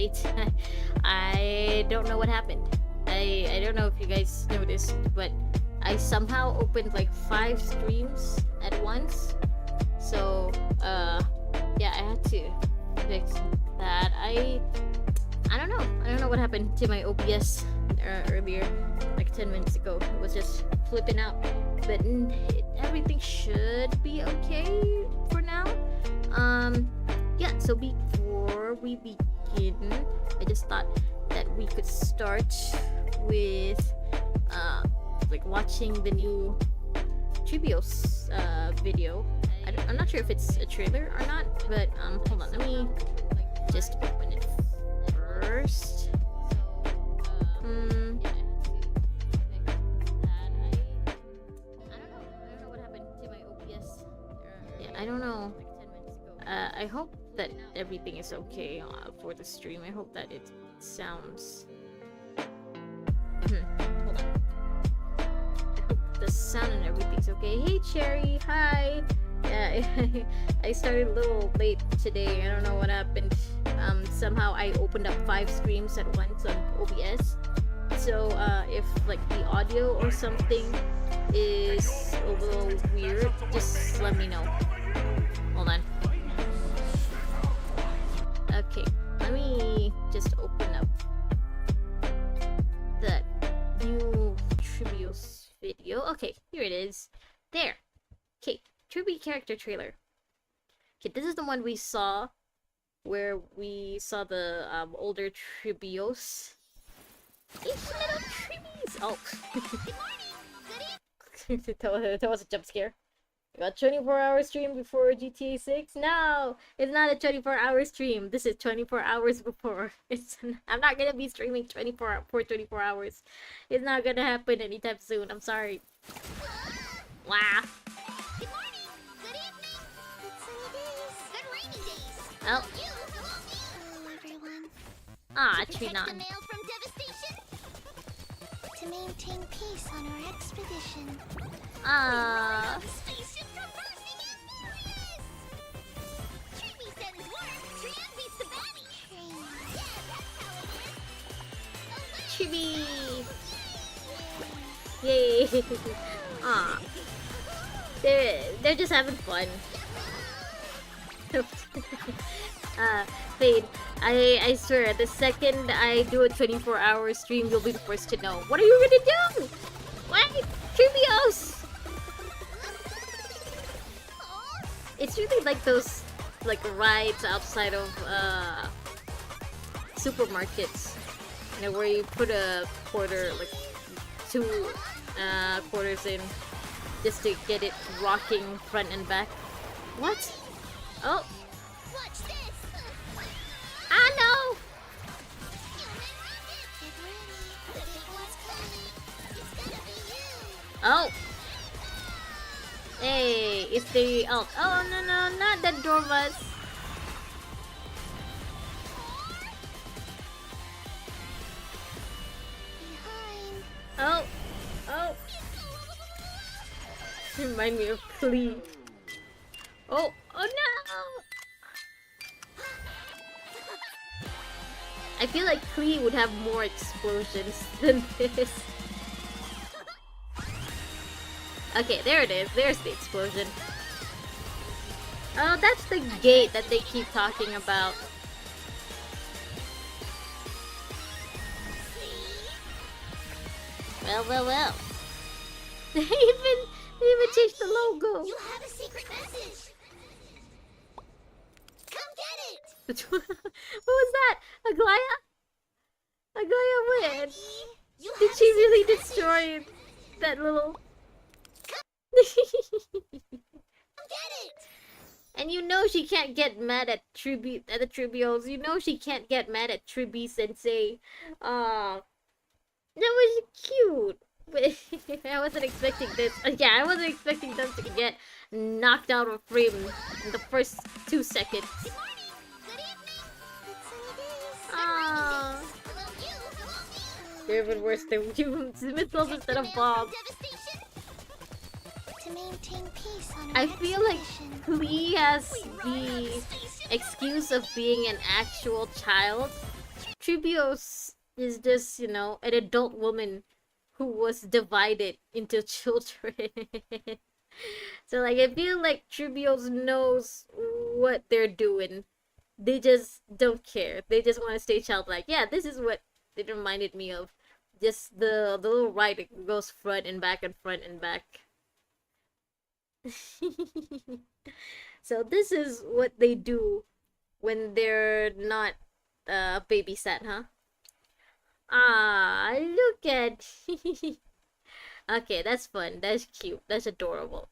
late. I don't know what happened. I don't know if you guys noticed, but I somehow opened like 5 streams at once. So yeah, I had to fix that. I don't know. I don't know what happened to my OBS earlier, like 10 minutes ago. It was just flipping out, but everything should be okay for now. Yeah, so before we begin, I just thought that we could start with like watching the new Trivios video. I'm not sure if it's a trailer or not, but hold on, let me just open it first. I don't know. I hope that everything is okay for the stream. I hope that it sounds. Hold on. I hope the sound and everything's okay. Hey Cherry, hi. Yeah, I started a little late today. I don't know what happened. Somehow I opened up 5 streams at once on OBS. So if like the audio or something is a little weird, just let me know. Hold on. Okay, let me just open up that new Trivios video. Okay, here it is. There. Okay, Trivi character trailer. Okay, this is the one we saw, where we saw the older Trivios. It's little Trivies! Oh. That was a jump scare. We got 24-hour stream before GTA 6. No, it's not a 24-hour stream. This is 24 hours before. I'm not gonna be streaming 24 hours. It's not gonna happen anytime soon. I'm sorry. Wow. Good morning. Good evening. Good sunny days. Good rainy days. Oh. Hello, everyone. Ah, To protect Trinon. the mail from devastation. To maintain peace on our expedition. Ah. Spaceship traversing Amphoreus! Trippy sends word. Trian beats the baddie. Yeah, that's how it is. Chibi. Yay. Ah. They're just having fun. Fade. I swear, the second I do a 24-hour stream, you'll be the first to know. What are you gonna do? What? Trivios! It's really like those like rides outside of supermarkets, you know, where you put a quarter, like 2 quarters in, just to get it rocking front and back. What? Oh. Watch this. Ah no! Get ready. The big one's coming. It's gonna be you. Oh. Hey, it's the oh no, not the Dormas. Behind. Oh. Remind me of Klee. Oh no! I feel like Klee would have more explosions than this. Okay, there it is. There's the explosion. Oh, that's the gate that they keep talking about. Well. They even changed the logo. You have a secret message. Come get it. What was that? Aglaya? Aglaya went. You Did have she a really secret message. destroy that little... Come get it. And you know she can't get mad at the Trivios. You know she can't get mad at Tribi Sensei. That was cute. But I wasn't expecting this. Yeah, I wasn't expecting them to get knocked out of frame in the first 2 seconds. Good morning. Good evening. Good sunny days. Ah, Hello, you. they're even worse than you. Missiles instead of bombs. To maintain peace on our I feel like expedition. Klee has the excuse of being an actual child, Tribios is just, you know, an adult woman who was divided into children. So like I feel like Tribios knows what they're doing. They just don't care. They just want to stay childlike. Yeah, this is what it reminded me of. Just the little ride that goes front and back and front and back. So this is what they do when they're not babysat, huh? Ah, look at. Okay, that's fun. That's cute. That's adorable.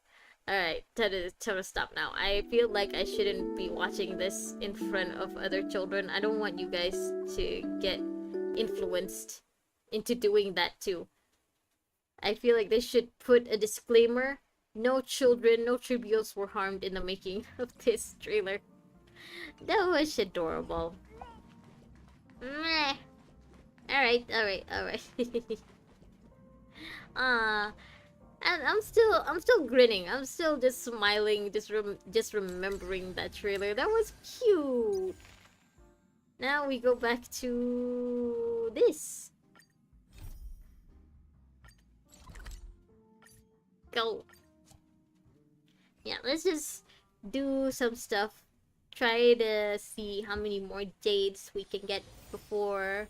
Alright, time to stop now. I feel like I shouldn't be watching this in front of other children. I don't want you guys to get influenced into doing that too. I feel like they should put a disclaimer. No children, no tributes were harmed in the making of this trailer. That was adorable. Meh. Alright. Ah, and I'm still grinning. I'm still just smiling, just remembering that trailer. That was cute. Now we go back to this. Go. Yeah, let's just do some stuff. Try to see how many more jades we can get before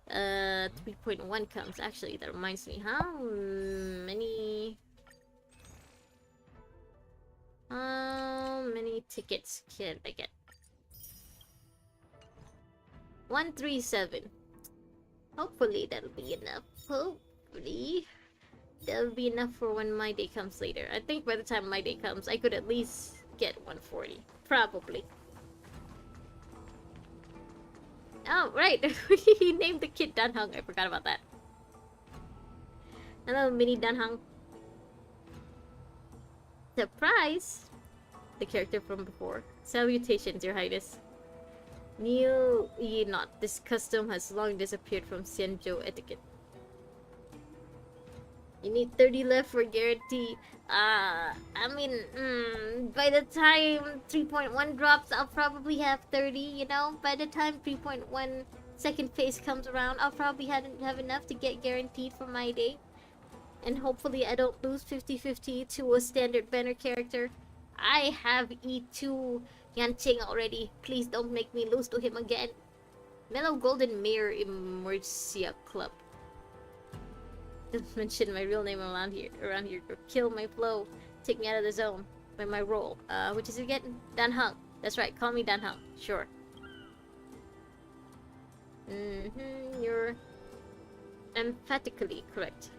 3.1 comes. Actually, that reminds me, how many tickets can I get? 137. Hopefully that'll be enough. Hopefully that'll be enough for when my day comes later. I think by the time my day comes, I could at least get 140. Probably. Oh, right. He named the kid Danhung. I forgot about that. Hello, mini Danhung. Surprise! The character from before. Salutations, Your Highness. Kneel ye not. This custom has long disappeared from Xianzhou etiquette. You need 30 left for guarantee. I mean, by the time 3.1 drops, I'll probably have 30, you know? By the time 3.1 second phase comes around, I'll probably have enough to get guaranteed for my day. And hopefully I don't lose 50-50 to a standard banner character. I have E2 Yanqing already. Please don't make me lose to him again. Mellow Golden Mirror Immersia Club. Don't mention my real name around here. Or kill my flow. Take me out of the zone by my role. Which is again Danhung. That's right. Call me Danhung. Sure. You're emphatically correct.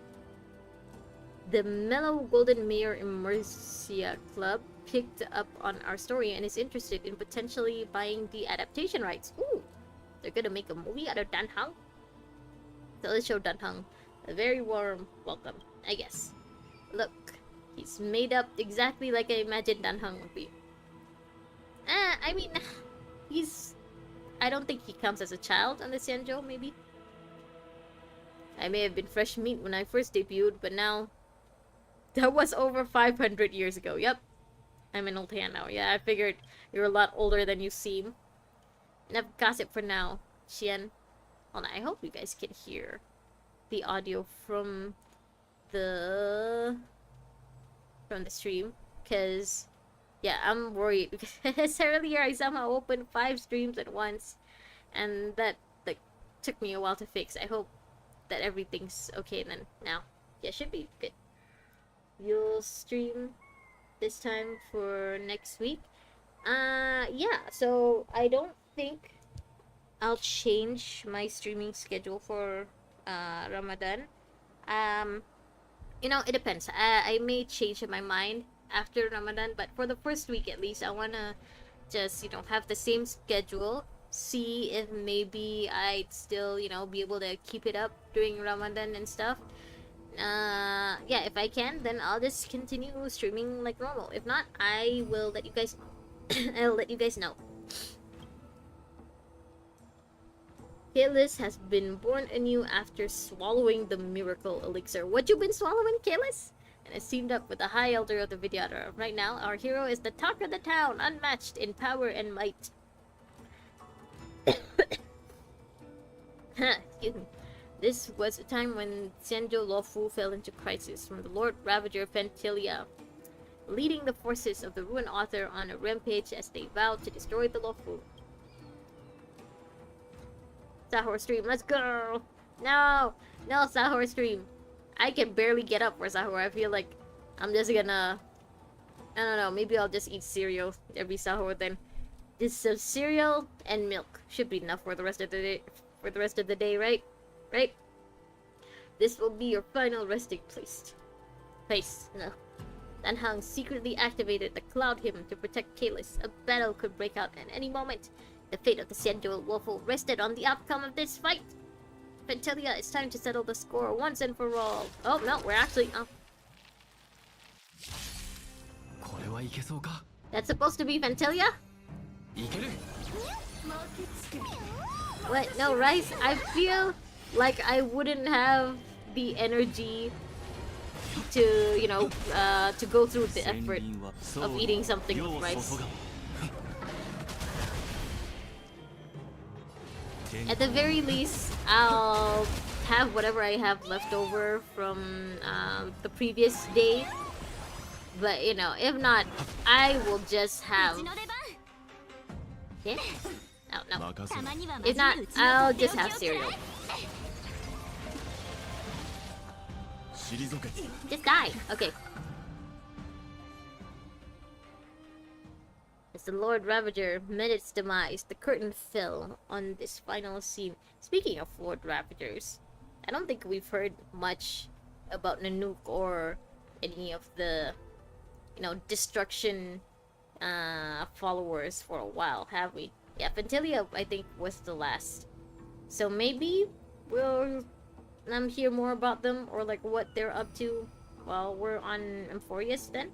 The Mellow Golden Mirror Immersia Club picked up on our story and is interested in potentially buying the adaptation rights. Ooh, they're gonna make a movie out of Danhung. So let's show Danhung a very warm welcome, I guess. Look, he's made up exactly like I imagined Danhung would be. I mean, I don't think he comes as a child on the Xianzhou, maybe. I may have been fresh meat when I first debuted, but now... That was over 500 years ago, yep. I'm an old hand now. Yeah, I figured you're a lot older than you seem. Enough gossip for now, Xian. Hold on, I hope you guys can hear the audio from the stream, because yeah, I'm worried because earlier I somehow opened 5 streams at once, and that like took me a while to fix. I hope that everything's okay then now. Yeah, should be good. You'll stream this time for next week. Yeah, so I don't think I'll change my streaming schedule for Ramadan. You know, it depends. I may change my mind after Ramadan, but for the first week at least, I wanna just, you know, have the same schedule. See if maybe I'd still, you know, be able to keep it up during Ramadan and stuff. Yeah, if I can, then I'll just continue streaming like normal. If not, I will let you guys know. I'll let you guys know. Kalis has been born anew after swallowing the miracle elixir. What you been swallowing, Kalis? And is teamed up with the High Elder of the Vidyadhara. Right now, our hero is the talk of the town, unmatched in power and might. Excuse me. This was a time when Xianzhou Luofu fell into crisis from the Lord Ravager Fentilia, leading the forces of the Ruin Author on a rampage as they vowed to destroy the Luofu. Sahur stream, let's go! No! No, Sahur stream. I can barely get up for Sahur. I feel like I'm just gonna... I don't know, maybe I'll just eat cereal every Sahur then. Just some cereal and milk should be enough for the rest of the day. For the rest of the day, right? Right? This will be your final resting place. No. Dan Heng secretly activated the Cloud Hymn to protect Kalis. A battle could break out at any moment. The fate of the Xianzhou Wolfo rested on the outcome of this fight. Fentilia, it's time to settle the score once and for all. Oh no, we're actually... Oh. That's supposed to be Fentilia? What? No, Rice? I feel like I wouldn't have the energy to, you know, to go through the effort of eating something with rice. At the very least, I'll have whatever I have left over from the previous day. But, you know, if not, I will just have... Yeah? No, no. If not, I'll just have cereal. Just die. Okay. As the Lord Ravager met its demise, the curtain fell on this final scene. Speaking of Lord Ravagers, I don't think we've heard much about Nanook or any of the, you know, destruction followers for a while, have we? Yeah, Fentilia, I think, was the last. So maybe we'll hear more about them, or like what they're up to while we're on Amphoreus then?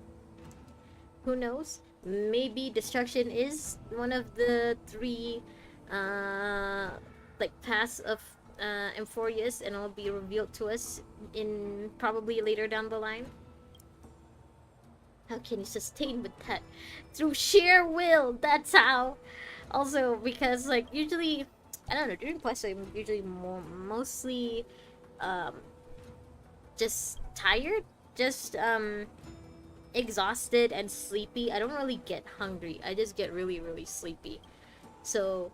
Who knows? Maybe destruction is one of the three like paths of Amphoreus, and it'll be revealed to us in probably later down the line. How can you sustain with that? Through sheer will, that's how. Also, because like usually, I don't know, during quest I'm usually mostly just tired, just exhausted and sleepy. I don't really get hungry. I just get really, really sleepy. So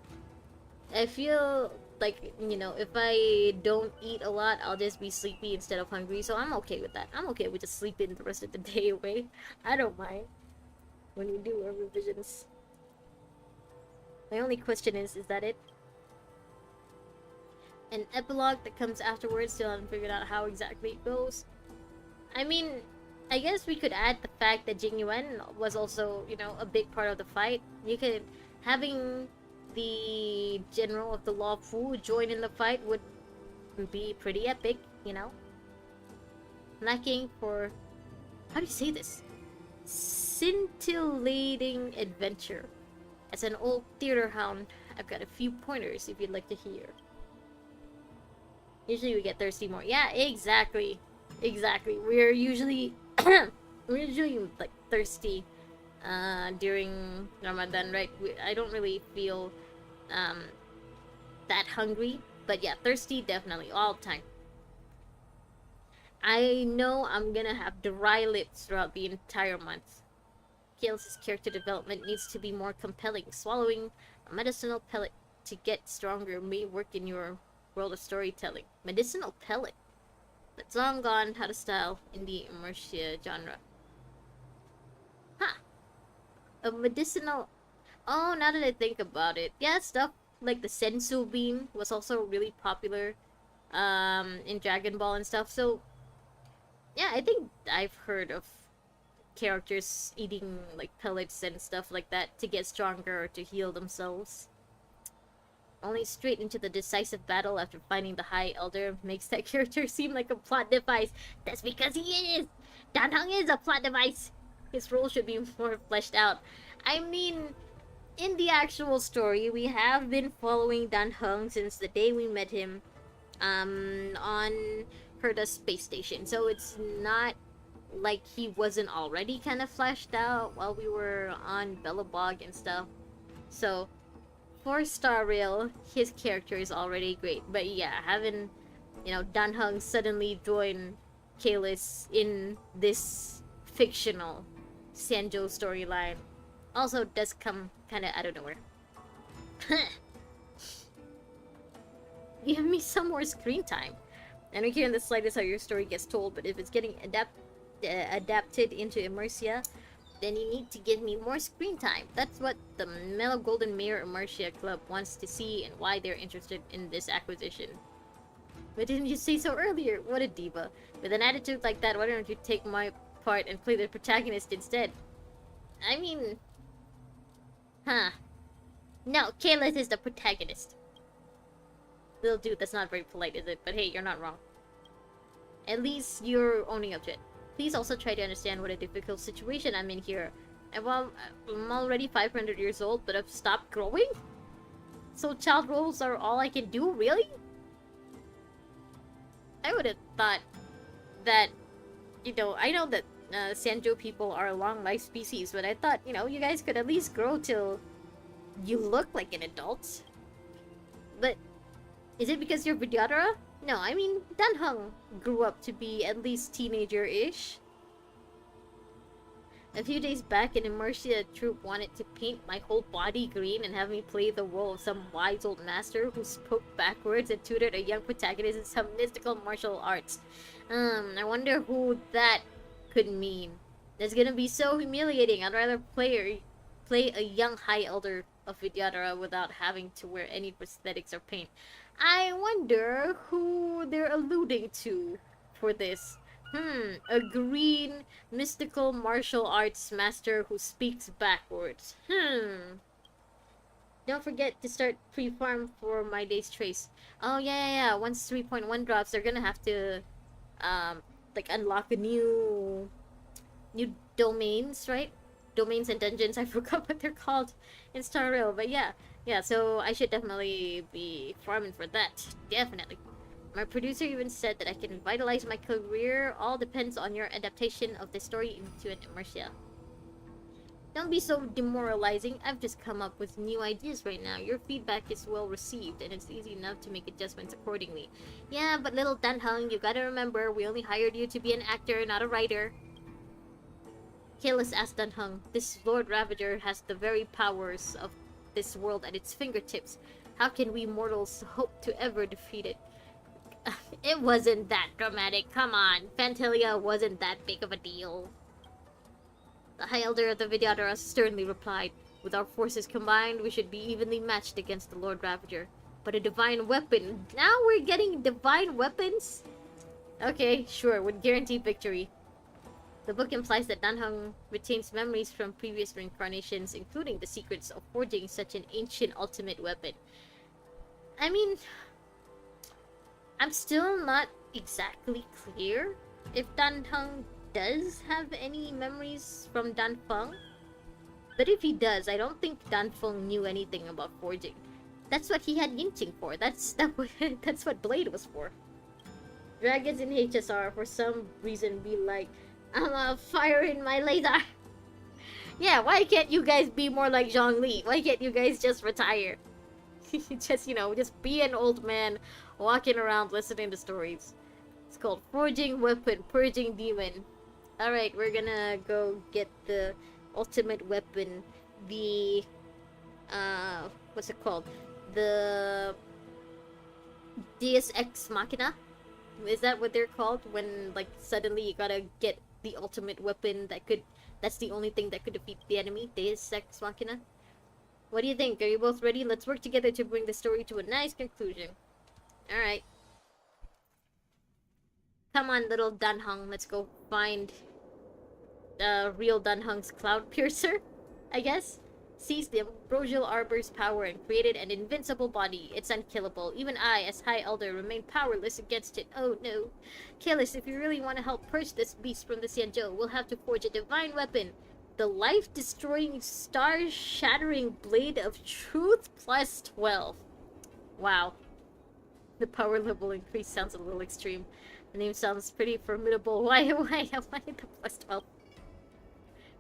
I feel like, you know, if I don't eat a lot, I'll just be sleepy instead of hungry. So I'm okay with that. I'm okay with just sleeping the rest of the day away. I don't mind when we do our revisions. My only question is that it? An epilogue that comes afterwards, still haven't figured out how exactly it goes. I mean, I guess we could add the fact that Jing Yuan was also, you know, a big part of the fight. You could, having the general of the Law Fu join in the fight would be pretty epic, you know? Lacking for, how do you say this? Scintillating adventure. As an old theater hound, I've got a few pointers if you'd like to hear. Usually we get thirsty more. Yeah, exactly. Exactly. We're usually like thirsty during Ramadan, right? I don't really feel that hungry, but yeah, thirsty definitely all the time. I know I'm gonna have dry lips throughout the entire month. Kalis' character development needs to be more compelling. Swallowing a medicinal pellet to get stronger may work in your world of storytelling. Medicinal pellet? That's long gone out of style in the immersia genre. Huh. A medicinal... Oh, now that I think about it. Yeah, stuff like the Sensu beam was also really popular in Dragon Ball and stuff. So, yeah, I think I've heard of characters eating like pellets and stuff like that to get stronger or to heal themselves. Only straight into the decisive battle after finding the High Elder makes that character seem like a plot device. That's because he is! Dan Heng is a plot device! His role should be more fleshed out. I mean, in the actual story, we have been following Dan Heng since the day we met him on Herda's space station. So it's not like he wasn't already kind of fleshed out while we were on Belobog and stuff. So for Star Rail, his character is already great. But yeah, having, Dan Heng suddenly join Kalis in this fictional Sanjo storyline also does come kind of out of nowhere. Give me some more screen time. I don't care in the slightest how your story gets told, but if it's getting adapted into Immersia, then you need to give me more screen time. That's what the Mellow Golden Mayor Immersia Club wants to see and why they're interested in this acquisition. But didn't you say so earlier? What a diva. With an attitude like that, why don't you take my part and play the protagonist instead? I mean... Huh. No, Kalis is the protagonist. Little dude, that's not very polite, is it? But hey, you're not wrong. At least you're owning up to it. Please also try to understand what a difficult situation I'm in here. And while I'm already 500 years old, but I've stopped growing? So child roles are all I can do, really? I would have thought that, I know that Sanjo people are a long life species, but I thought, you guys could at least grow till you look like an adult. But is it because you're Vidyadhara? No, I mean, Dan Heng grew up to be at least teenager-ish. A few days back, an Immersia troupe wanted to paint my whole body green and have me play the role of some wise old master who spoke backwards and tutored a young protagonist in some mystical martial arts. I wonder who that could mean. That's gonna be so humiliating. I'd rather play a young high elder of Vidyadhara without having to wear any prosthetics or paint. I wonder who they're alluding to for this. A green mystical martial arts master who speaks backwards. Don't forget to start pre-farm for my day's trace. Oh yeah. Once 3.1 drops, they're gonna have to unlock a new domains, right? Domains and dungeons. I forgot what they're called in Star Rail, but yeah, so I should definitely be farming for that. Definitely. My producer even said that I can revitalize my career. All depends on your adaptation of the story into an Immersia. Don't be so demoralizing. I've just come up with new ideas right now. Your feedback is well received, and it's easy enough to make adjustments accordingly. Yeah, but little Dan Heng, you gotta remember, we only hired you to be an actor, not a writer. Kalis asked Dan Heng, this Lord Ravager has the very powers of this world at its fingertips. How can we mortals hope to ever defeat it? It wasn't that dramatic, come on. Phantalia wasn't that big of a deal. The High Elder of the Vidyadhara sternly replied, with our forces combined, we should be evenly matched against the Lord Ravager. But a divine weapon? Now we're getting divine weapons? Okay, sure, would guarantee victory. The book implies that Dan Heng retains memories from previous reincarnations, including the secrets of forging such an ancient ultimate weapon. I mean, I'm still not exactly clear if Dan Heng does have any memories from Dan Feng. But if he does, I don't think Dan Feng knew anything about forging. That's what he had Yinqing for. That's what Blade was for. Dragons in HSR, for some reason, be like, I'm a fire in my laser. Yeah, why can't you guys be more like Zhongli? Why can't you guys just retire? just be an old man walking around listening to stories. It's called Forging Weapon, Purging Demon. Alright, we're gonna go get the ultimate weapon. The, what's it called? The Deus Ex Machina? Is that what they're called? When, suddenly you gotta get the ultimate weapon that's the only thing that could defeat the enemy? Deus Ex Machina? What do you think? Are you both ready? Let's work together to bring the story to a nice conclusion. Alright. Come on, little Dan Heng. Let's go find real Dan Heng's Cloud Piercer, I guess. Seized the ambrosial arbor's power and created an invincible body. It's unkillable. Even I, as High Elder, remain powerless against it. Oh no. Kalis, if you really want to help purge this beast from the Xianzhou, we'll have to forge a divine weapon. The life-destroying, star-shattering Blade of Truth plus 12. Wow. The power level increase sounds a little extreme. The name sounds pretty formidable. Why the plus 12?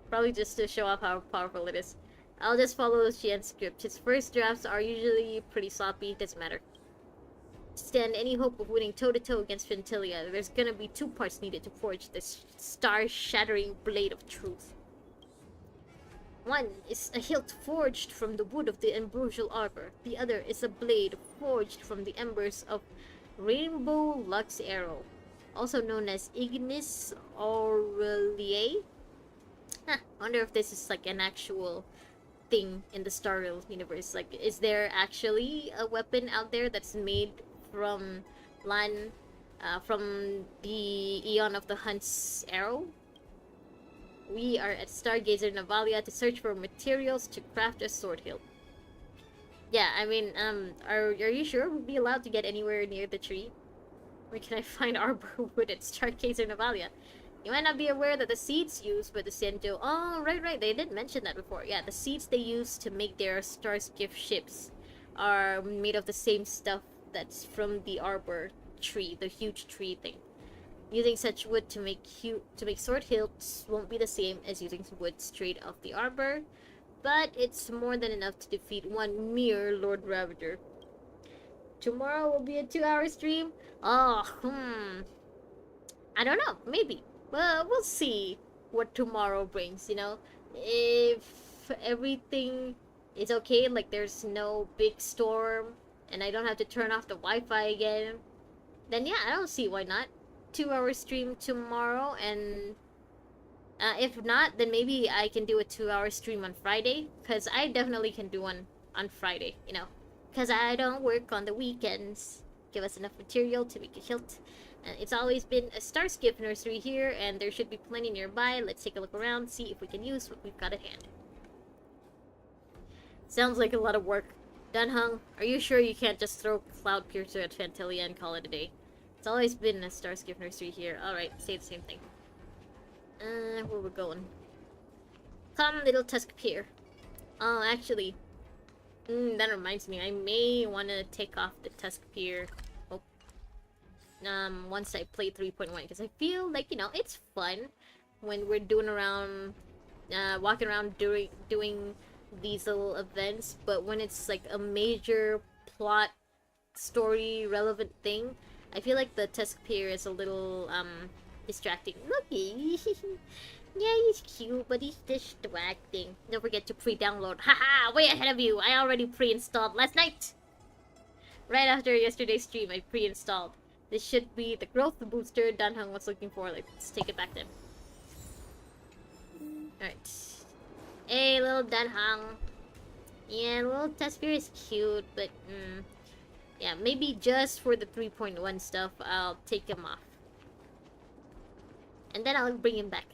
Probably just to show off how powerful it is. I'll just follow Xian's script. His first drafts are usually pretty sloppy, doesn't matter. To stand any hope of winning toe-to-toe against Ventilia, there's gonna be 2 parts needed to forge this star-shattering blade of truth. One is a hilt forged from the wood of the ambrosial arbor. The other is a blade forged from the embers of Rainbow Lux Arrow, also known as Ignis Aureliae. Huh, wonder if this is like an actual thing in the Star Rail universe. Like, is there actually a weapon out there that's made from from the Eon of the Hunt's arrow? We are at Stargazer Navalia to search for materials to craft a sword hilt. Yeah, I mean, are you sure we'll be allowed to get anywhere near the tree? Where can I find arbor wood at Stargazer Navalia? You might not be aware that the seeds used by the Sento... Oh, right, they did mention that before. Yeah, the seeds they use to make their Starskiff ships are made of the same stuff that's from the arbor tree, the huge tree thing. Using such wood to make sword hilts won't be the same as using wood straight off the arbor, but it's more than enough to defeat one mere Lord Ravager. Tomorrow will be a 2-hour stream? Oh, I don't know, maybe. Well, we'll see what tomorrow brings, you know? If everything is okay, like there's no big storm, and I don't have to turn off the Wi-Fi again, then yeah, I don't see why not. 2-hour stream tomorrow, and if not, then maybe I can do a 2-hour stream on Friday, because I definitely can do one on Friday, you know, because I don't work on the weekends. Give us enough material to make a hilt. It's always been a Starskiff nursery here, and there should be plenty nearby. Let's take a look around, see if we can use what we've got at hand. Sounds like a lot of work. Dunhung, are you sure you can't just throw Cloud Piercer at Fantilia and call it a day? It's always been a Starskiff nursery here. Alright, say the same thing. Where we're going? Come, little Tusk Pier. Oh, actually, that reminds me. I may want to take off the Tusk Pier. Oh. Once I play 3.1, because I feel like, you know, it's fun when we're doing around, walking around doing these little events, but when it's like a major plot, story relevant thing, I feel like the Tusk Pier is a little, distracting. Looky! Yeah, he's cute, but he's distracting. Don't forget to pre-download. Haha! Way ahead of you! I already pre-installed last night! Right after yesterday's stream, I pre-installed. This should be the growth booster Danhung was looking for. Let's take it back then. Alright. Hey, little Danhung. Yeah, little Tusker is cute, but, yeah, maybe just for the 3.1 stuff, I'll take him off. And then I'll bring him back.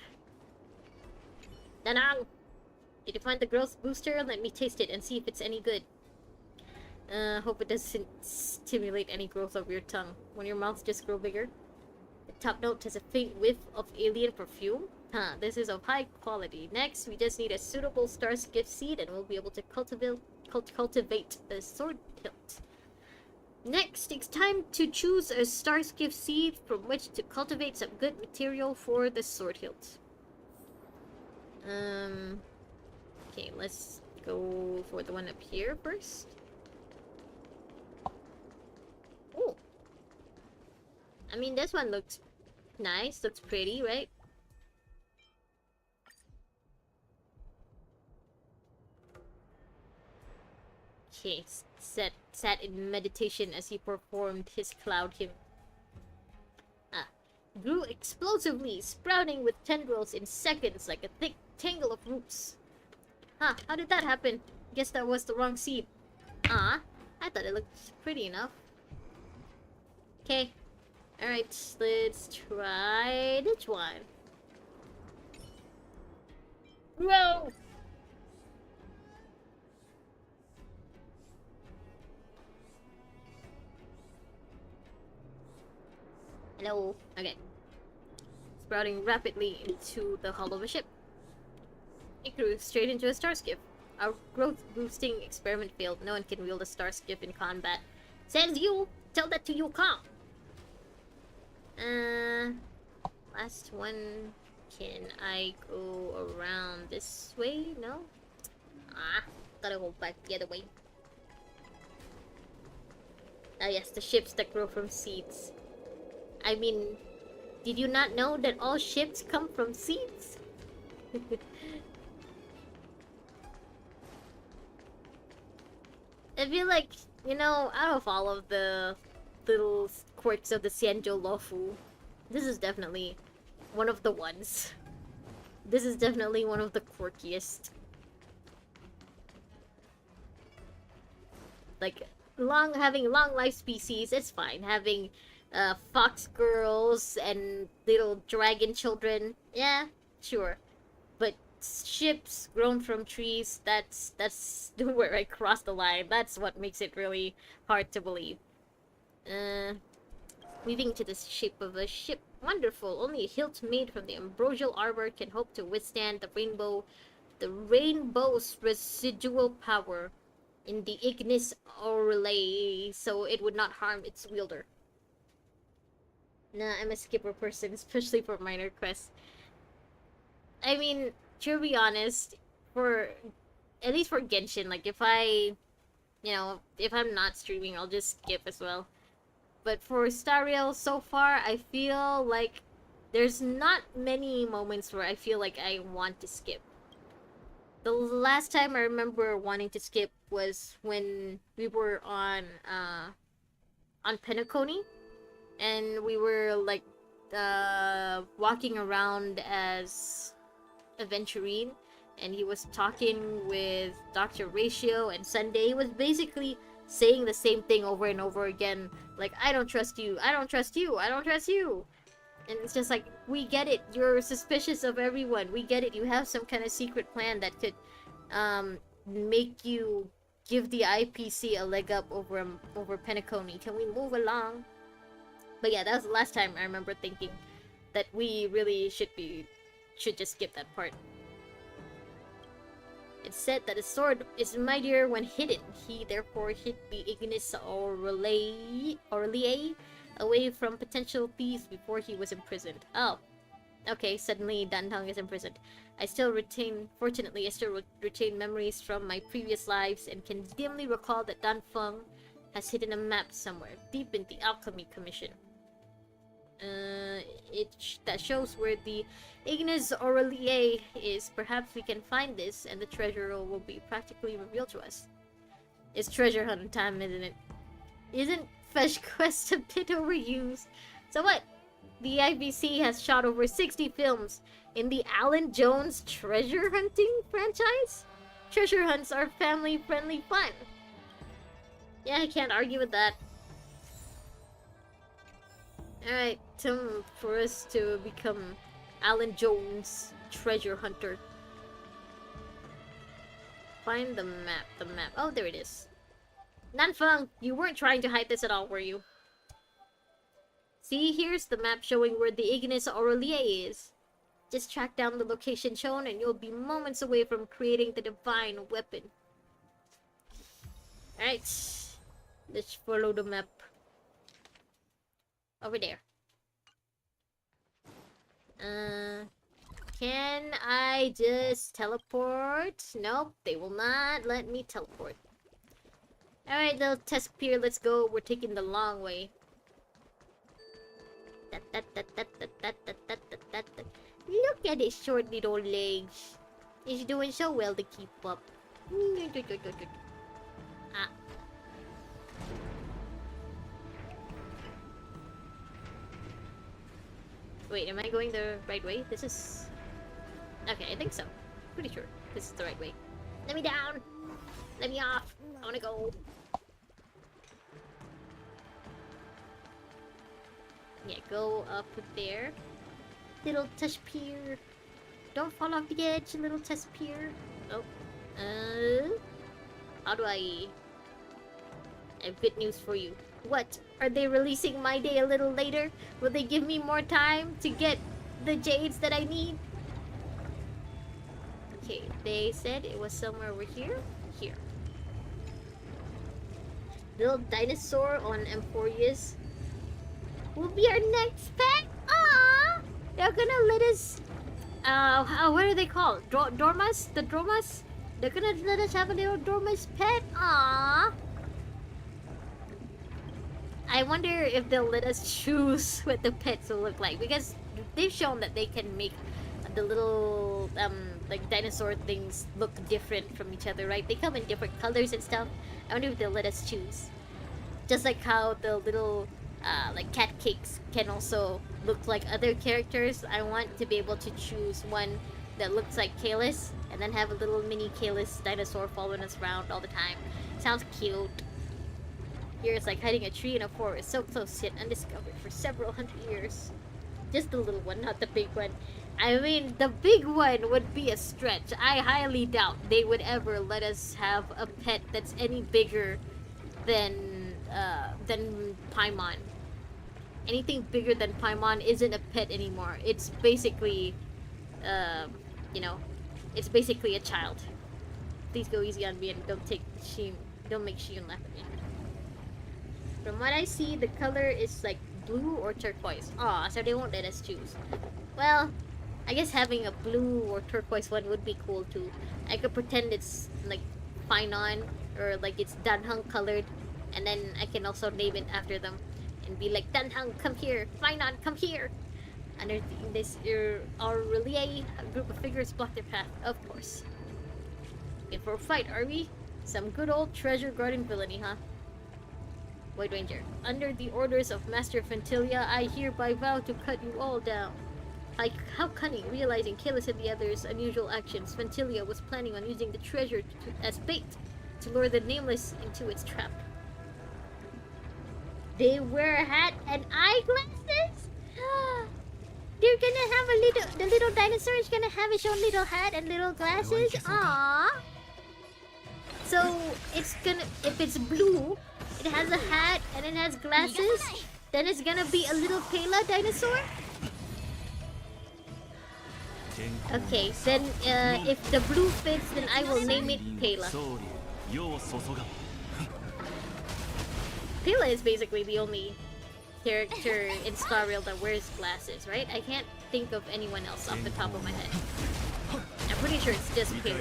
Danang! Did you find the growth booster? Let me taste it and see if it's any good. Hope it doesn't stimulate any growth of your tongue. When your mouths just grow bigger. The top note has a faint whiff of alien perfume. Huh, this is of high quality. Next, we just need a suitable Starskiff seed and we'll be able to cultivate a sword hilt. Next, it's time to choose a Starskiff seed from which to cultivate some good material for the sword hilt. Okay, let's go for the one up here first. Oh! I mean, this one looks nice, looks pretty, right? Okay, sat in meditation as he performed his cloud hymn. Grew explosively, sprouting with tendrils in seconds like a thick tangle of roots. Huh, how did that happen? Guess that was the wrong seed. I thought it looked pretty enough. Okay. Alright, let's try this one. Whoa! Hello. Okay. Sprouting rapidly into the hull of a ship. It grew straight into a Starskiff. Our growth-boosting experiment failed. No one can wield a Starskiff in combat. Says you! Tell that to Yukong! Last one. Can I go around this way? No? Ah, gotta go back the other way. Ah yes, the ships that grow from seeds. I mean, did you not know that all ships come from seeds? I feel like, out of all of the little quirks of the Xianzhou Lofu, this is definitely one of the ones. This is definitely one of the quirkiest. Like, having long life species, it's fine. Having fox girls and little dragon children, yeah, sure. But ships grown from trees, that's where I cross the line. That's what makes it really hard to believe. Weaving to the shape of a ship. Wonderful. Only a hilt made from the ambrosial arbor can hope to withstand the rainbow's residual power in the ignis aureolae, so it would not harm its wielder. Nah, I'm a skipper person, especially for minor quests. I mean, to be honest, at least for Genshin, like if if I'm not streaming, I'll just skip as well. But for Stariel, so far, I feel like there's not many moments where I feel like I want to skip. The last time I remember wanting to skip was when we were on Penacony, and we were like walking around as Aventurine, and he was talking with Dr. Ratio and Sunday. He was basically saying the same thing over and over again, like, I don't trust you, I don't trust you, I don't trust you. And it's just like, we get it, you're suspicious of everyone, we get it, you have some kind of secret plan that could make you give the IPC a leg up over Penacony. Can we move along? But yeah, that was the last time I remember thinking that we really should just skip that part. It's said that a sword is mightier when hidden. He therefore hid the ignis aureolae away from potential thieves before he was imprisoned. Oh, okay, suddenly Dantong is imprisoned. Fortunately, I still retain memories from my previous lives and can dimly recall that Danfeng has hidden a map somewhere, deep in the Alchemy Commission. That shows where the Ignis Aureolae is. Perhaps we can find this and the treasure will be practically revealed to us. It's treasure hunt time, isn't it? Isn't Fetch Quest a bit overused? So what? The IBC has shot over 60 films in the Alan Jones treasure hunting franchise? Treasure hunts are family-friendly fun. Yeah, I can't argue with that. Alright, time for us to become Alan Jones treasure hunter. Find the map. Oh, there it is. Nanfeng, you weren't trying to hide this at all, were you? See, here's the map showing where the Ignis Aureolae is. Just track down the location shown and you'll be moments away from creating the divine weapon. Alright, let's follow the map. Over there. Can I just teleport? Nope, they will not let me teleport. Alright, little test pier, let's go. We're taking the long way. Look at his short little legs. He's doing so well to keep up. Ah. Wait, am I going the right way? This is... Okay, I think so. Pretty sure this is the right way. Let me down! Let me off! I wanna go! Yeah, go up there. Little test pier. Don't fall off the edge, little test pier. Oh. How do I... I have good news for you. What? Are they releasing My Day a little later? Will they give me more time to get the jades that I need? Okay, they said it was somewhere over here. Here. Little dinosaur on Amphoreus will be our next pet. Aww! They're gonna let us... what are they called? Dormas? The Dormas? They're gonna let us have a little Dormouse pet. Aww. I wonder if they'll let us choose what the pets will look like, because they've shown that they can make the little like dinosaur things look different from each other, right? They come in different colors and stuff. I wonder if they'll let us choose. Just like how the little like cat cakes can also look like other characters. I want to be able to choose one that looks like Kalis and then have a little mini Kalis dinosaur following us around all the time. Sounds cute. Here it's like hiding a tree in a forest, so close yet undiscovered for several hundred years. Just the little one, not the big one. I mean, the big one would be a stretch. I highly doubt they would ever let us have a pet that's any bigger than Paimon. Anything bigger than Paimon isn't a pet anymore. It's basically, you know, it's basically a child. Please go easy on me and don't make Shion laugh at me. From what I see, the color is like blue or turquoise. Aw, so they won't let us choose. Well, I guess having a blue or turquoise one would be cool too. I could pretend it's like Finon or like it's Danhung colored, and then I can also name it after them and be like, Danhung, come here. Finon, come here. Under this Aurelie, a group of figures block their path. Of course. In for a fight, are we? Some good old treasure guarding villainy, huh? White Ranger. Under the orders of Master Fentilia, I hereby vow to cut you all down. Like, how cunning, realizing Kalis and the others' unusual actions, Fentilia was planning on using the treasure as bait to lure the Nameless into its trap. They wear a hat and eyeglasses? They're gonna have the little dinosaur is gonna have his own little hat and little glasses? Aww. So, it's gonna, if it's blue, it has a hat and it has glasses, then it's gonna be a little Pela dinosaur? Okay, then if the blue fits, then I will name it Pela. Pela is basically the only character in Star Rail that wears glasses, right? I can't think of anyone else off the top of my head. I'm pretty sure it's just Pela.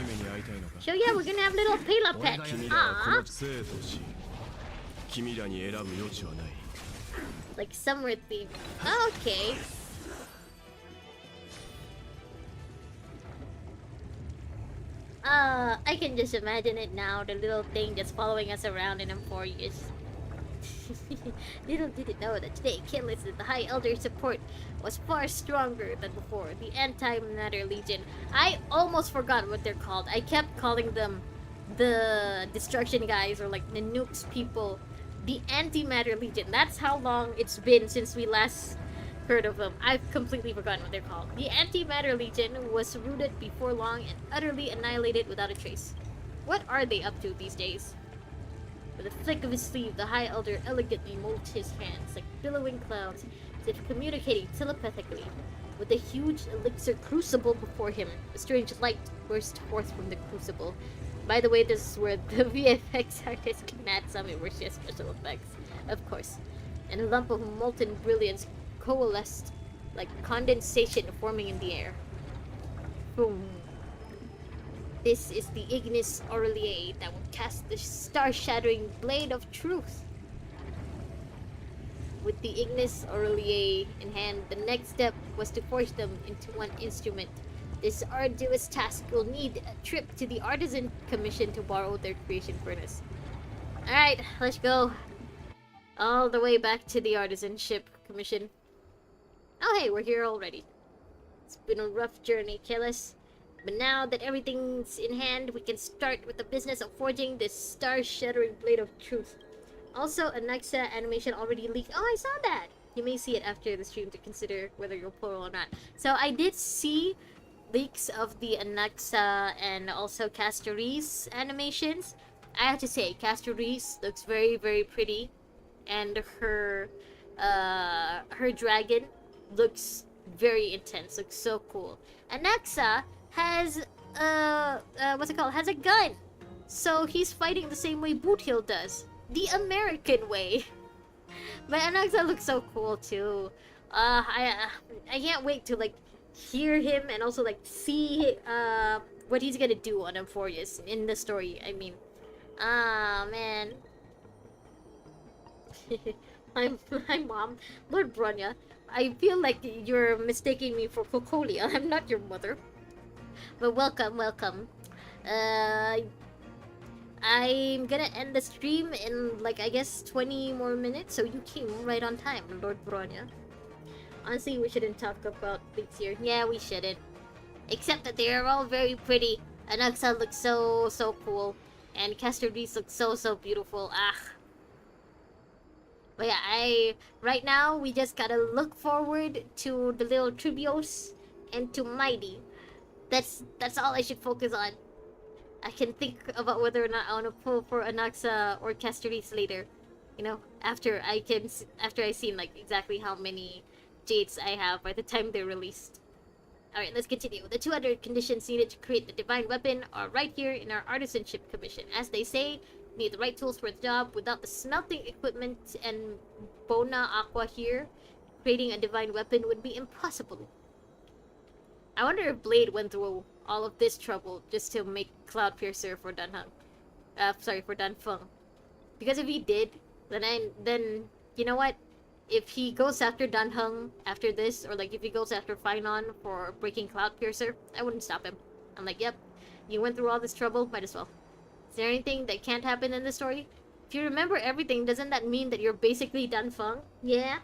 So yeah, we're gonna have little Pela pet. Aww. Like summer theme. Okay. I can just imagine it now, the little thing that's following us around in Amphoreus. Little did it know that today, Kalis and the High Elder support was far stronger than before. The Anti-Matter Legion. I almost forgot what they're called. I kept calling them the Destruction guys or like the Nukes people. The Antimatter Legion. That's how long it's been since we last heard of them. I've completely forgotten what they're called. The Antimatter Legion was rooted before long and utterly annihilated without a trace. What are they up to these days? With a flick of his sleeve, the High Elder elegantly moved his hands like billowing clouds, as if communicating telepathically. With a huge elixir crucible before him, a strange light burst forth from the crucible. By the way, this is where the VFX artist can add some immersive special effects, of course. And a lump of molten brilliance coalesced like condensation forming in the air. Boom. This is the Ignis Aurelie that will cast the star-shattering blade of truth. With the Ignis Aurelie in hand, the next step was to forge them into one instrument. This arduous task will need a trip to the Artisan Commission to borrow their creation furnace. Alright, let's go. All the way back to the Artisanship Commission. Oh hey, we're here already. It's been a rough journey, Kalis. But now that everything's in hand, we can start with the business of forging this star-shattering blade of truth. Also, a Nexa animation already leaked. Oh, I saw that! You may see it after the stream to consider whether you'll pull or not. So I did see leaks of the Anaxa and also Castoris animations. I have to say, Castoris looks very, very pretty. And her dragon looks very intense, looks so cool. Anaxa has what's it called? Has a gun. So he's fighting the same way Boothill does. The American way. But Anaxa looks so cool too. I can't wait to like hear him and also like see what he's gonna do on Amphoreus in the story. I mean, ah man. My mom, Lord Bronya. I feel like you're mistaking me for Cocolia. I'm not your mother. But welcome, welcome. Uh, I'm gonna end the stream in like I guess 20 more minutes, so you came right on time, Lord Bronya. Honestly, we shouldn't talk about things here. Yeah, we shouldn't. Except that they are all very pretty. Anaxa looks so cool, and Castor Reese looks so beautiful. Ah. But yeah, right now we just gotta look forward to the little Tribios and to Mighty. That's all I should focus on. I can think about whether or not I want to pull for Anaxa or Castoris later. You know, after I seen like exactly how many jades I have by the time they're released. Alright, let's continue. The two other conditions needed to create the divine weapon are right here in our artisanship commission. As they say, you need the right tools for the job. Without the smelting equipment and Bona Aqua here, creating a divine weapon would be impossible. I wonder if Blade went through all of this trouble just to make Cloud Piercer for Danheng. For Danfeng. Because if he did, then you know what? If he goes after Danheng after this, or like if he goes after Finon for breaking Cloud Piercer, I wouldn't stop him. I'm like, yep, you went through all this trouble, might as well. Is there anything that can't happen in the story? If you remember everything, doesn't that mean that you're basically Danfeng? Yeah?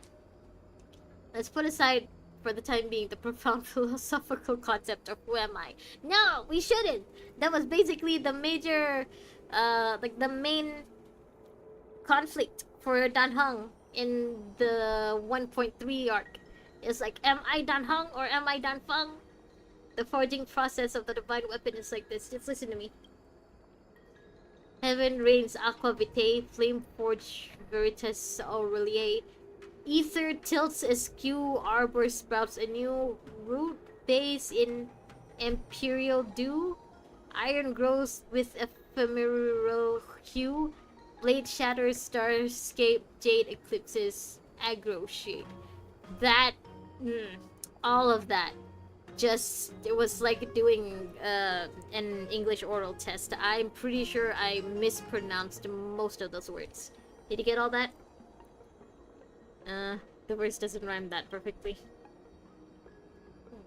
Let's put aside, for the time being, the profound philosophical concept of who am I. No, we shouldn't! That was basically the major, like the main conflict for Danheng in the 1.3 arc. It's like, am I Danheng or am I Danfeng? The forging process of the divine weapon is like this. Just listen to me. Heaven reigns Aqua Vitae, Flame Forge Veritas Aureliae. Ether tilts askew, Arbor sprouts anew, Root base in Imperial Dew. Iron grows with ephemeral hue. Blade shatters, starscape, jade eclipses, aggro shade. That, all of that. Just, it was like doing an English oral test. I'm pretty sure I mispronounced most of those words. Did you get all that? The verse doesn't rhyme that perfectly.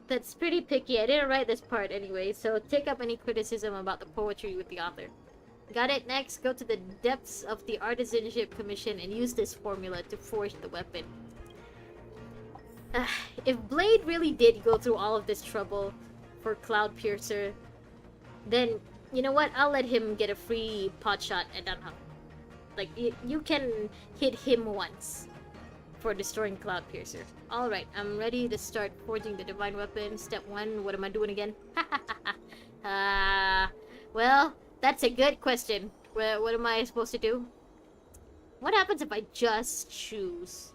That's pretty picky. I didn't write this part anyway, so take up any criticism about the poetry with the author. Got it? Next, go to the depths of the Artisanship Commission and use this formula to forge the weapon. If Blade really did go through all of this trouble for Cloud Piercer, then, you know what? I'll let him get a free pot shot at Danheng. Like, you can hit him once for destroying Cloud Piercer. Alright, I'm ready to start forging the divine weapon. Step 1, what am I doing again? Well, that's a good question. What am I supposed to do? What happens if I just choose?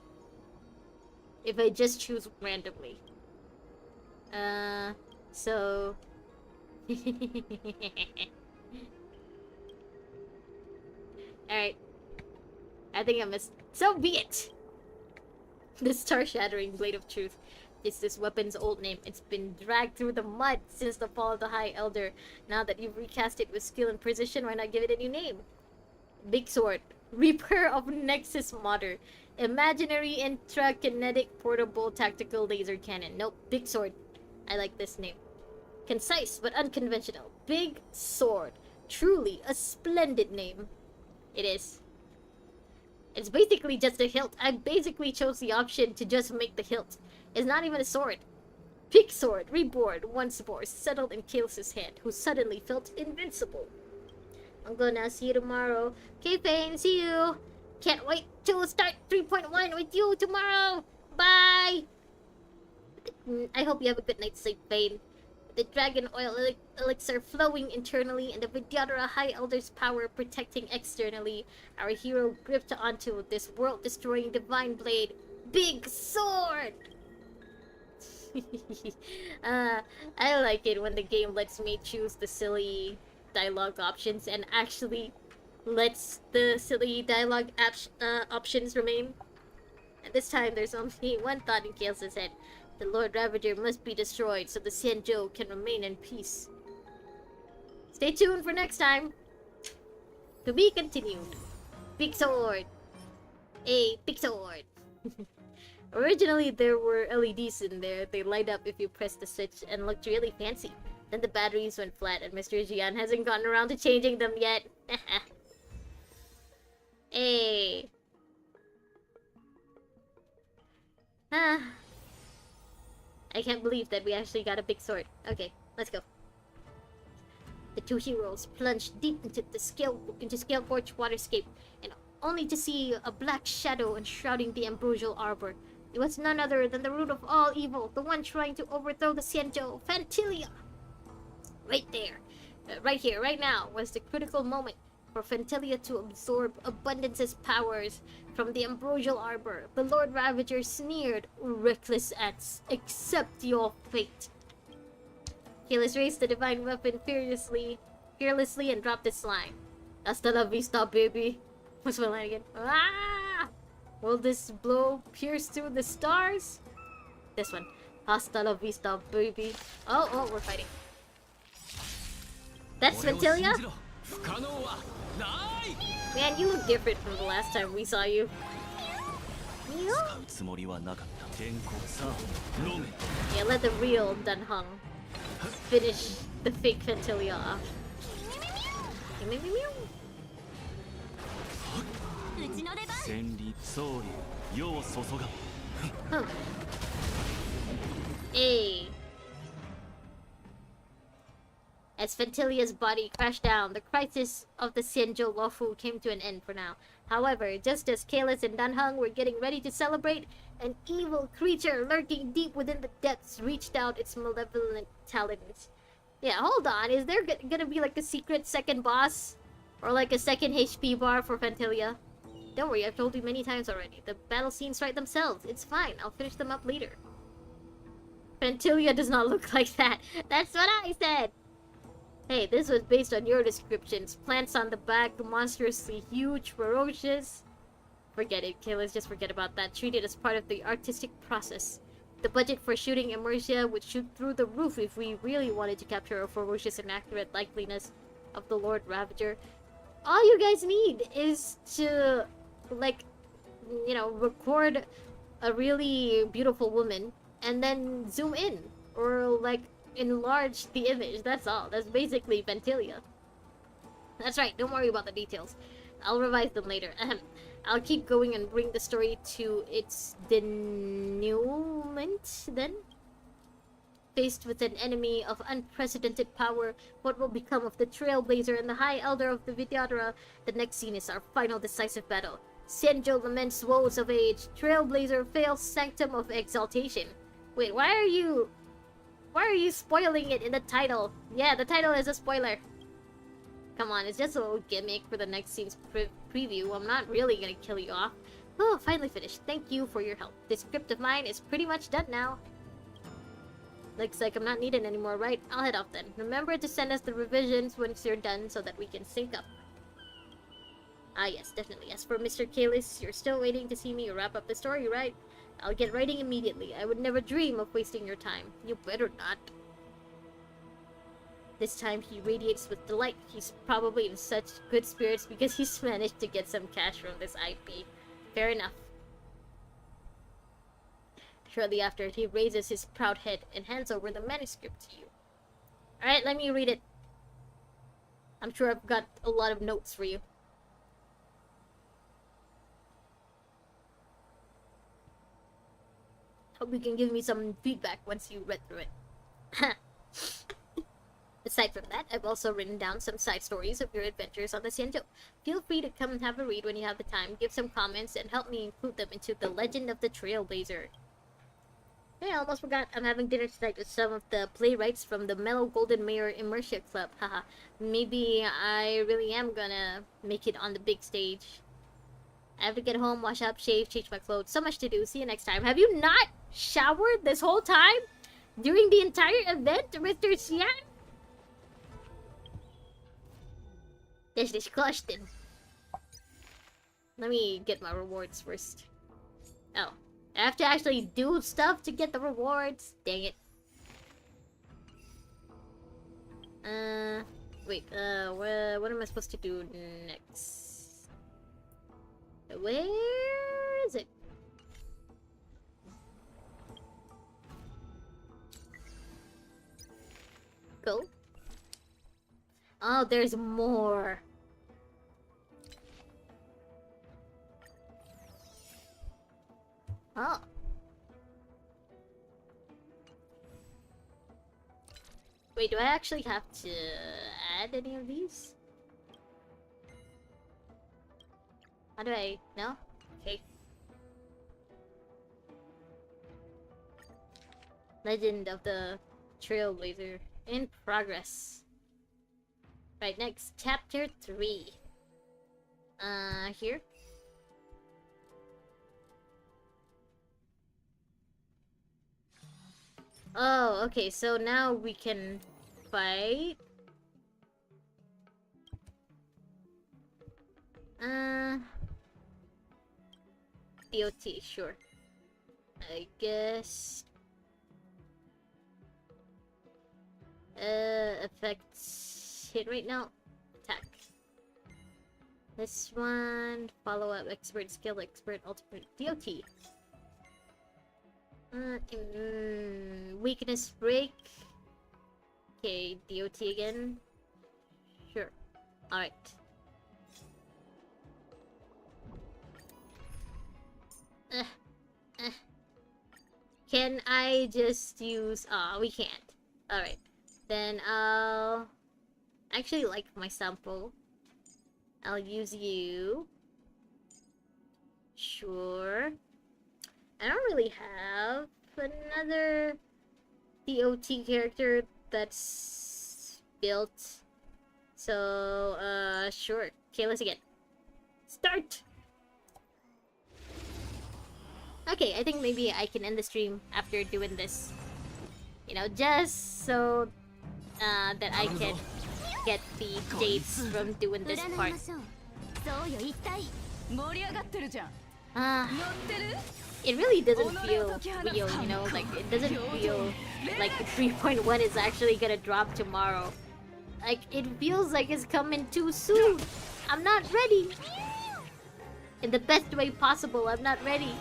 If I just choose randomly. So... Alright. I think I missed. So be it! The star-shattering Blade of Truth is this weapon's old name. It's been dragged through the mud since the fall of the High Elder. Now that you've recast it with skill and precision, why not give it a new name? Big Sword. Reaper of Nexus Modder. Imaginary intrakinetic portable tactical laser cannon. Nope, Big Sword. I like this name. Concise but unconventional. Big Sword. Truly a splendid name. It is. It's basically just a hilt. I basically chose the option to just make the hilt. It's not even a sword. Big Sword, reborn once more, settled in Kaelus's hand, who suddenly felt invincible. I'm gonna see you tomorrow. Okay, Payne, see you. Can't wait to start 3.1 with you tomorrow. Bye. I hope you have a good night's sleep, Payne. The dragon oil elixir flowing internally and the Vidyadhara High Elder's power protecting externally, our hero gripped onto this world-destroying divine blade. Big Sword! I like it when the game lets me choose the silly dialogue options and actually lets the silly dialogue options remain. And this time there's only one thought in Kaelus's head. The Lord Ravager must be destroyed so the Senjo can remain in peace. Stay tuned for next time. To be continued. Big sword. A big sword. Originally, there were LEDs in there. They light up if you press the switch and looked really fancy. Then the batteries went flat and Mr. Jian hasn't gotten around to changing them yet. Hey. Ah. I can't believe that we actually got a big sword. Okay, let's go. The two heroes plunged deep into Scaleforge waterscape, and only to see a black shadow enshrouding the ambrosial arbor. It was none other than the root of all evil, the one trying to overthrow the Xianzhou, Fantilia! Right there, right here, right now, was the critical moment for Fantilia to absorb Abundance's powers from the ambrosial arbor. The Lord Ravager sneered, reckless ants, accept your fate. Kalis raised the divine weapon fearlessly and dropped its line. Hasta la vista, baby. What's my line again? Ah! Will this blow pierce through the stars? This one. Hasta la vista, baby. Oh, we're fighting. That's Fantilia? Man, you look different from the last time we saw you. Yeah, let the real Dunhung finish the fake Fantilia off. Huh. Hey. As Fantilia's body crashed down, the crisis of the Xianzhou Luofu came to an end for now. However, just as Kalis and Danheng were getting ready to celebrate, an evil creature lurking deep within the depths reached out its malevolent talons. Yeah, hold on. Is there gonna be like a secret second boss? Or like a second HP bar for Fantilia? Don't worry, I've told you many times already. The battle scenes write themselves. It's fine. I'll finish them up later. Fantilia does not look like that. That's what I said! Hey, this was based on your descriptions. Plants on the back, monstrously huge, ferocious. Forget it, Kalis, just forget about that. Treat it as part of the artistic process. The budget for shooting Immersia would shoot through the roof if we really wanted to capture a ferocious and accurate likeliness of the Lord Ravager. All you guys need is to, like, you know, record a really beautiful woman and then zoom in. Or, like, enlarge the image. That's all. That's basically Fantilia. That's right. Don't worry about the details. I'll revise them later. I'll keep going and bring the story to its denouement then. Faced with an enemy of unprecedented power, what will become of the Trailblazer and the High Elder of the Vidyadhara? The next scene is our final decisive battle. Xianzhou laments woes of age. Trailblazer fails sanctum of exaltation. Wait, why are you spoiling it in the title? Yeah, the title is a spoiler. Come on, it's just a little gimmick for the next scene's preview. I'm not really gonna kill you off. Oh, finally finished. Thank you for your help. This script of mine is pretty much done now. Looks like I'm not needed anymore, right? I'll head off then. Remember to send us the revisions once you're done so that we can sync up. Ah yes, definitely. As for Mr. Kalis, you're still waiting to see me wrap up the story, right? I'll get writing immediately. I would never dream of wasting your time. You better not. This time he radiates with delight. He's probably in such good spirits because he's managed to get some cash from this IP. Fair enough. Shortly after, he raises his proud head and hands over the manuscript to you. Alright, let me read it. I'm sure I've got a lot of notes for you. Hope you can give me some feedback once you read through it. Aside from that, I've also written down some side stories of your adventures on the Xianzhou. Feel free to come and have a read when you have the time, give some comments, and help me include them into the Legend of the Trailblazer. Hey, I almost forgot, I'm having dinner tonight with some of the playwrights from the Mellow Golden Mayor Immersia Club. Haha, maybe I really am gonna make it on the big stage. I have to get home, wash up, shave, change my clothes. So much to do. See you next time. Have you not showered this whole time? During the entire event, Mr. Xian? That's disgusting. Let me get my rewards first. Oh. I have to actually do stuff to get the rewards. Dang it. wait, what am I supposed to do next? Where is it? Go. Oh, there's more. Oh. Wait, do I actually have to add any of these? How do I... No? Okay. Legend of the Trailblazer in progress. Right, next, chapter 3. Here. Oh, okay, so now we can fight. DOT, sure. I guess. Effects hit right now. Attack. This one, follow up, expert, skill, expert, ultimate, DOT. Weakness break. Okay, DOT again. Sure. Alright. Can I just use... we can't. Alright. Then I'll... actually like my sample. I'll use you. Sure. I don't really have another DOT character that's built. So, sure. Okay, let's again. Start! Okay, I think maybe I can end the stream after doing this. You know, just so that I can get the dates from doing this part. It really doesn't feel real, you know, like it doesn't feel like 3.1 is actually gonna drop tomorrow. Like, it feels like it's coming too soon. I'm not ready. In the best way possible, I'm not ready.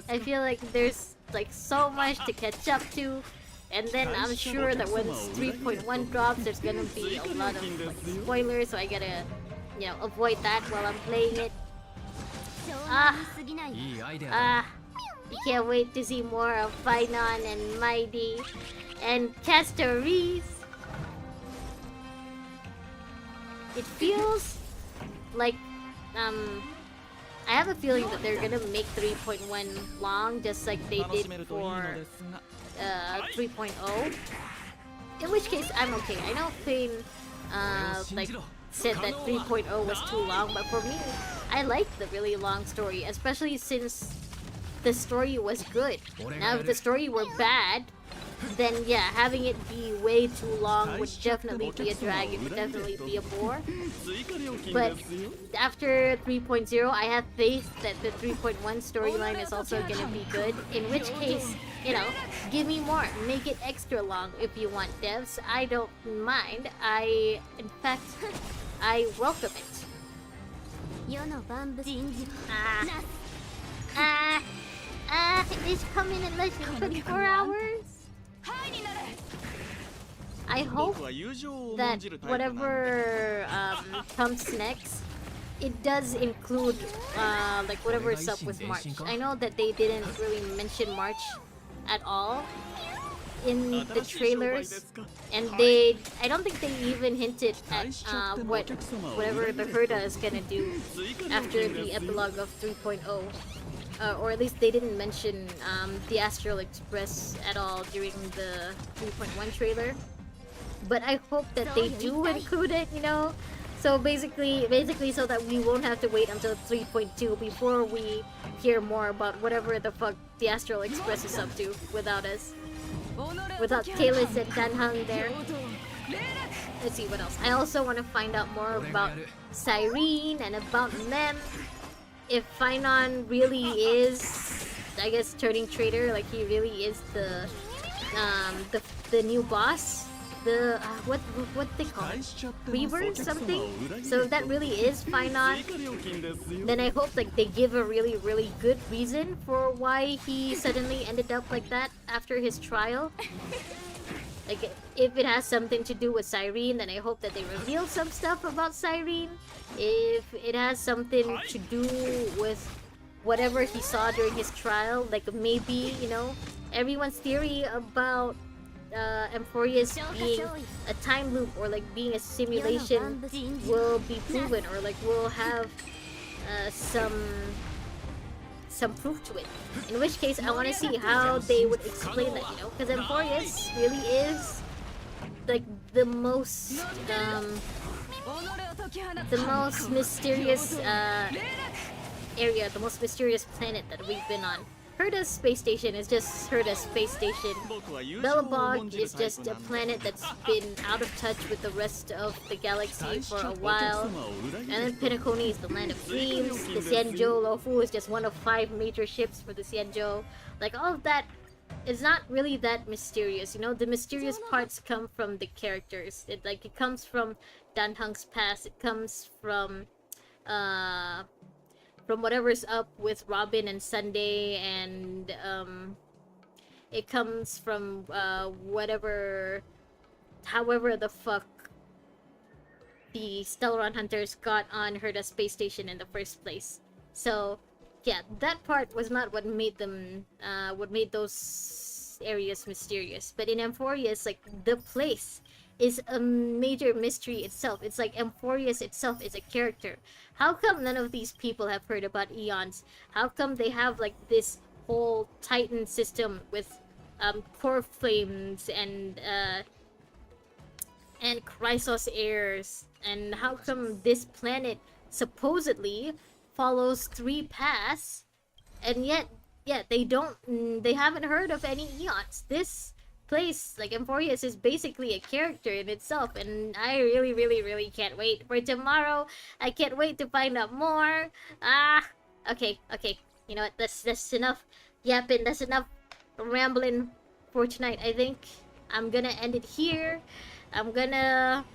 I feel like there's like so much to catch up to, and then I'm sure that when 3.1 drops, there's gonna be a lot of like, spoilers, so I gotta, you know, avoid that while I'm playing it. You can't wait to see more of Finon and Mighty and Castoreese. It feels like, I have a feeling that they're gonna make 3.1 long, just like they did for 3.0. In which case, I'm okay. I know Fane, like, said that 3.0 was too long, but for me, I like the really long story, especially since the story was good. Now, if the story were bad, then yeah, having it be way too long would definitely be a drag, it would definitely be a bore. But after 3.0, I have faith that the 3.1 storyline is also gonna be good, in which case, you know, give me more, make it extra long if you want, devs. I don't mind. In fact, I welcome it. It's coming in less than 24 hours? I hope that whatever comes next, it does include like whatever is up with March. I know that they didn't really mention March at all in the trailers, and I don't think they even hinted at whatever the Herda is gonna do after the epilogue of 3.0. Or at least they didn't mention the Astral Express at all during the 3.1 trailer. But I hope that they do include it, you know? So basically so that we won't have to wait until 3.2 before we hear more about whatever the fuck the Astral Express is up to without us. Without Kalis and Danhang there. Let's see what else. I also want to find out more about Cyrene and about Mem. If Finon really is, I guess, turning traitor, like he really is the new boss, the what they call it, reaver something. So if that really is Finon, then I hope like they give a really good reason for why he suddenly ended up like that after his trial. Like if it has something to do with Cyrene, then I hope that they reveal some stuff about Cyrene. If it has something to do with whatever he saw during his trial, like maybe, you know, everyone's theory about Amphoreus being a time loop or like being a simulation will be proven, or like we'll have some proof to it. In which case, I want to see how they would explain that, you know, because Amphoreus really is like the most mysterious area, the most mysterious planet that we've been on. Herda's space station is just Herda's space station. Belobog is just a planet that's been out of touch with the rest of the galaxy for a while. And then Pinacone is the land of dreams. The Xianzhou Luofu is just one of 5 major ships for the Xianzhou. Like, all of that is not really that mysterious, you know? The mysterious parts come from the characters. It comes from Dan Heng's past. It comes from whatever's up with Robin and Sunday, and it comes from however the fuck the Stellaron Hunters got on Herda space station in the first place. So yeah, that part was not what made them what made those areas mysterious. But in Amphoreus, like, the place is a major mystery itself. It's like Amphoreus itself is a character. How come none of these people have heard about Eons? How come they have like this whole Titan system with core flames and Chrysos heirs? And how come this planet supposedly follows 3 paths, and yet they haven't heard of any Eons? This place, like Amphoreus, is basically a character in itself, and I really can't wait for tomorrow. I can't wait to find out more. Okay, you know what, that's enough yapping, that's enough rambling for tonight. I think I'm gonna end it here. I'm gonna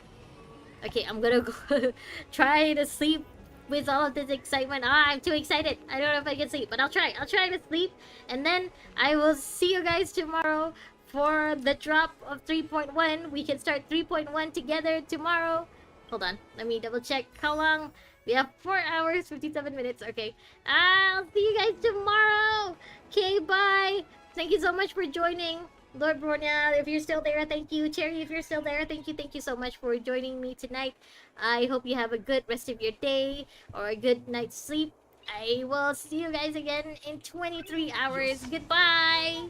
go try to sleep with all of this excitement. I'm too excited. I don't know if I can sleep, but I'll try to sleep, and then I will see you guys tomorrow for the drop of 3.1. We can start 3.1 together tomorrow. Hold on, let me double check how long. We have 4 hours, 57 minutes. Okay, I'll see you guys tomorrow. Okay, bye. Thank you so much for joining. Lord Bronya, if you're still there, thank you. Cherry, if you're still there, thank you so much for joining me tonight. I hope you have a good rest of your day or a good night's sleep. I will see you guys again in 23 hours. Goodbye.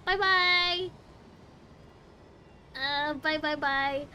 Bye-bye. Bye.